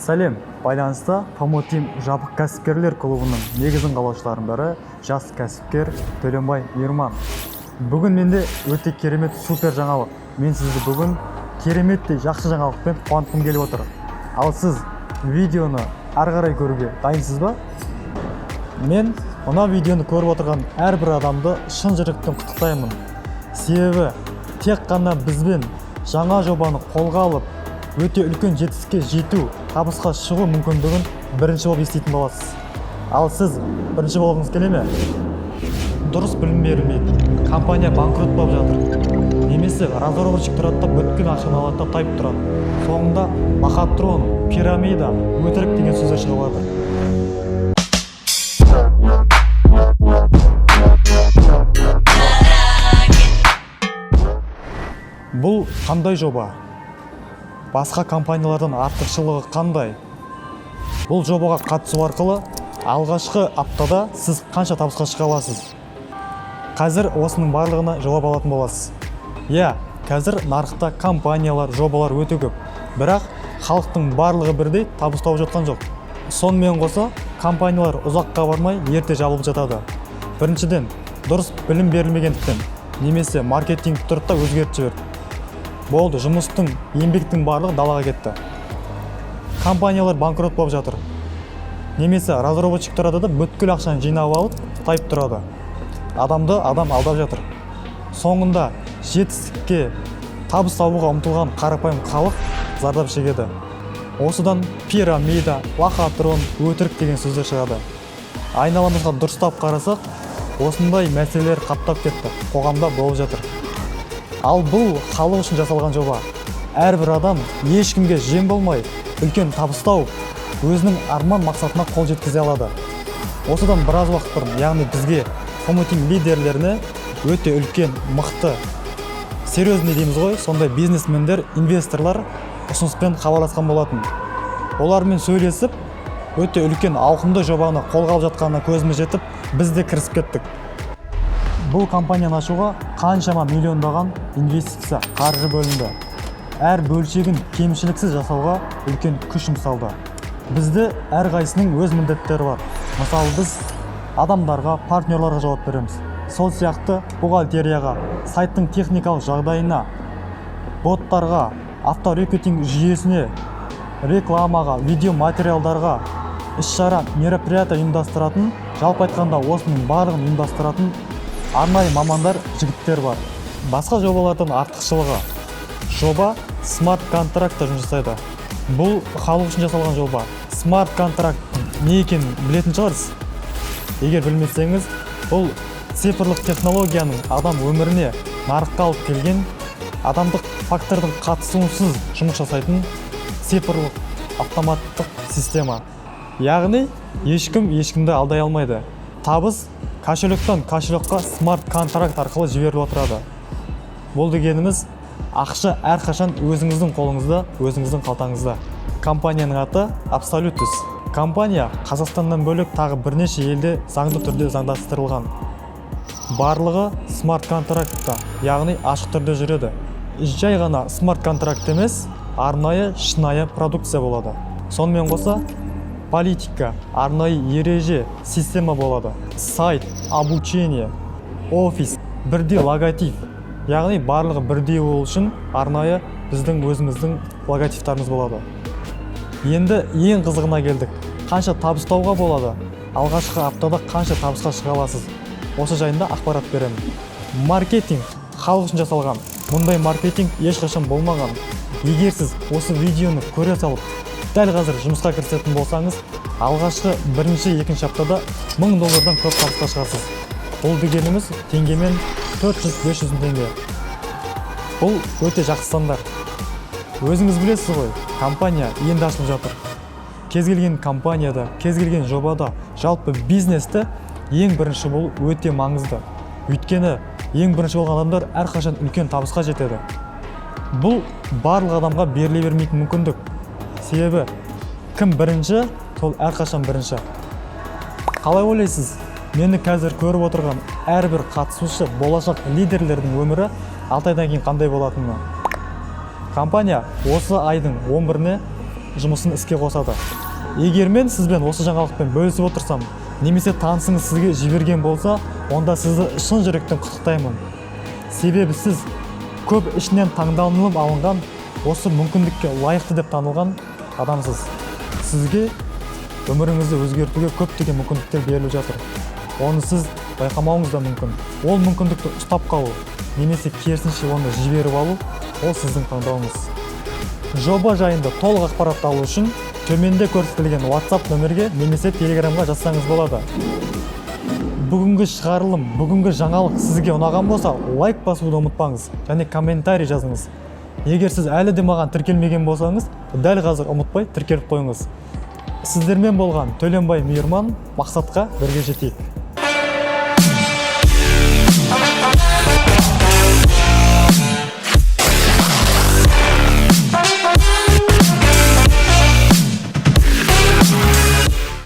Сәлем, байланыста Promoteam жабық кәсіпкерлер клубының негізін қалаушылардың бірі жас кәсіпкер Төленбай Мейірман. Бүгін менде өте керемет супер жаңалық. Мен сізді бүгін кереметтей жақсы жаңалықпен қуантқым келіп отыр. Ал сіз видеоны ары қарай көруге дайынсыз ба? Мен мына видеоны көріп отырған әрбір адамды шын жүректен құттықтаймын. Себебі тек қана бізбен жаңа жобаны қолға алып, өте үлкен жетістікке жету, табысқа шығу мүмкіндігін бірінші болып еститін боласыз. Ал сіз бірінші болғыңыз келе ме? Дұрыс білім берілмейді, компания банкрот болып жатыр. Немесе разработчик тұрады да бүткіл ақшаны алады да тайып тұрады. Соңында лохотрон, пирамида, өтірік деген сөздер шығып жатыр. Бұл қандай жоба? Басқа компаниялардан артықшылығы қандай? Бұл жобаға қатысу арқылы алғашқы аптада сіз қанша табысқа шыға аласыз? Қазір осының барлығына жауап алатын боласыз. Қазір нарықта компаниялар, жобалар өте көп. Бірақ халықтың барлығы бірдей табыс тауып жатқан жоқ. Сонымен қоса, компаниялар ұзаққа бармай ерте жабылып жатады. Біріншіден, дұрыс білім берілмегендіктен, немесе маркетинг тұрды да өзгертіп жіберді. Болды, жұмыстың, еңбектің барлығы далаға кетті. Компаниялар банкрот болып жатыр. Немесе разработчик тұрады да бүткіл ақшаны жинап алып, тайып тұрады. Адамды адам алдап жатыр. Соңында жетістікке, табыс табуға ұмтылған қарапайым халық зардап шегеді. Осыдан пирамида, лохотрон, өтірік деген сөздер шығады. Айналамызға дұрыстап қарасақ, осындай мәселелер қаптап кетті, қоғамда болып жатыр. Ал бұл халық үшін жасалған жоба. Әрбір адам ешкімге жем болмай, үлкен табыс тауып, өзінің арман мақсатына қол жеткізе алады. Осыдан біраз уақыт бұрын, яғни бізге Promoteam лидерлеріне өте үлкен, мықты, серьезный дейміз ғой, сондай бизнесмендер, инвесторлар ұсыныспен хабарласқан болатын. Олармен сөйлесіп, өте үлкен ауқымды жобаны қолға алып жатқанына көзіміз жетіп, біз де кірісіп кеттік. Бұл компанияны ашуға қаншама миллиондаған инвестиция, қаржы бөлінді. Әр бөлшегін кемшіліксіз жасауға үлкен күш жұмсалды. Бізде әрқайсының өз міндеттері бар. Мысалы, біз адамдарға, партнерларға жауап береміз. Сол сияқты бухгалтерияға, сайттың техникалық жағдайына, боттарға, авторекрутинг жүйесіне, рекламаға, видео материалдарға, іс-шара, мероприятие ұйымдастыратын, жалпы айтқанда осының барлығын ұйымдастыратын арнайы мамандар, жігіттер бар. Басқа жобалардан артықшылығы. Жоба смарт контрактта жұмыс жасайды. Бұл халық үшін жасалған жоба. Смарт контракт не екенін білетін шығарсыз. Егер білмесеңіз, бұл цифрлық технологияның адам өміріне нарыққа алып келген, адамдық фактордың қатысуынсыз жұмыс жасайтын цифрлық автоматтық система. Яғни, ешкімді алдай алмайды. Табыс кошелектен кошелекқа смарт контракт арқылы жіберіліп отырады. Бұл дегеніміз, ақша әрқашан өзіңіздің қолыңызда, өзіңіздің қалтаңызда. Компанияның аты Absolutus. Компания Қазақстаннан бөлек тағы бірнеше елде заңды түрде заңдастырылған. Барлығы смарт контрактта, яғни ашық түрде жүреді. Жай ғана смарт контракт емес, арнайы шынайы продукция болады. Сонымен қоса, политика, арнайы ереже, система болады. Сайт, обучение, офис, бірдей логотип. Яғни барлығы бірдей болу үшін арнайы біздің өзіміздің логотиптарымыз болады. Енді ең қызығына келдік. Қанша табыс тауға болады? Алғашқы аптада қанша табысқа шыға аласыз? Осы жайында ақпарат беремін. Маркетинг халық үшін жасалған. Мұндай маркетинг ешқашан болмаған. Егер сіз осы видеоны көре салып, дәл қазір жұмысқа кірісетін болсаңыз, алғашқы бірінші, екінші аптада $1000 көп табысқа шығасыз. Бұл дегеніміз теңгемен 400-500 теңге. Бұл өте жақсы стандарт. Өзіңіз білесіз ғой, компания енді ашылып жатыр. Кез келген компанияда, кез келген жобада, жалпы бизнесті ең бірінші болу өте маңызды. Өйткені ең бірінші болған адамдар әрқашан үлкен табысқа жетеді. Бұл барлық адамға беріле бермейтін мүмкіндік. Себебі кім бірінші, сол әрқашан бірінші. Қалай ойлайсыз? Мені қазір көріп отырған әрбір қатысушы болашақ лидерлердің өмірі 6 айдан кейін қандай болатыны? Компания осы айдың 11-іне жұмысын іске қосады. Егер мен сізбен осы жаңалықпен бөлісіп отырсам, немесе танысыңыз сізге жіберген болса, онда сізді шын жүректен құттықтаймын. Себебі сіз көп ішінен таңдалынып алынған, осы мүмкіндікке лайықты деп танылған адамсыз. Сізге өміріңізді өзгертуге көптеген мүмкіндіктер беріліп жатыр. Оны сіз байқамауыңыз да мүмкін. Ол мүмкіндікті ұстап қалу, немесе керісінше оны жіберіп алу, ол сіздің таңдауыңыз. Жоба жайында толық ақпарат алу үшін төменде көрсетілген WhatsApp нөмерге немесе Telegram-ға жазсаңыз болады. Бүгінгі шығарылым, бүгінгі жаңалық сізге ұнаған болса, лайк басуды ұмытпаңыз және комментарий жазыңыз. Егер сіз әлі де маған тіркелмеген болсаңыз, дәл қазір ұмытпай тіркеліп қойыңыз. Сіздермен болған Төленбай Мейірман, мақсатқа бірге жетейік.